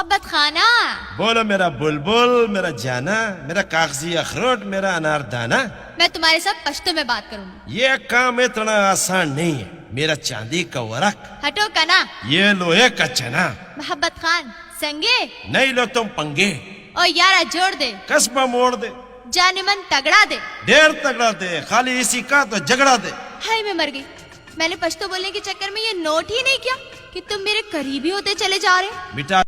मोहब्बत खाना। बोलो मेरा बुलबुल, मेरा जाना, मेरा कागजी अखरोट, मेरा अनारदाना। मैं तुम्हारे साथ पश्तो में बात करूंगी। ये काम इतना आसान नहीं है। मेरा चांदी का वरक, हटो कना। ये लोहे का चना। मोहब्बत खान संगे नहीं लो तुम पंगे, और यारा जोड़ दे, कस्बा मोड़ दे, जानिमन तगड़ा दे। ढेर तगड़ा दे, खाली इसी का तो झगड़ा दे। हाय मैं मर गई। मैंने पश्तो बोलने के चक्कर में ये नोट ही नहीं किया कि तुम मेरे करीबी होते चले जा रहे हो। बेटा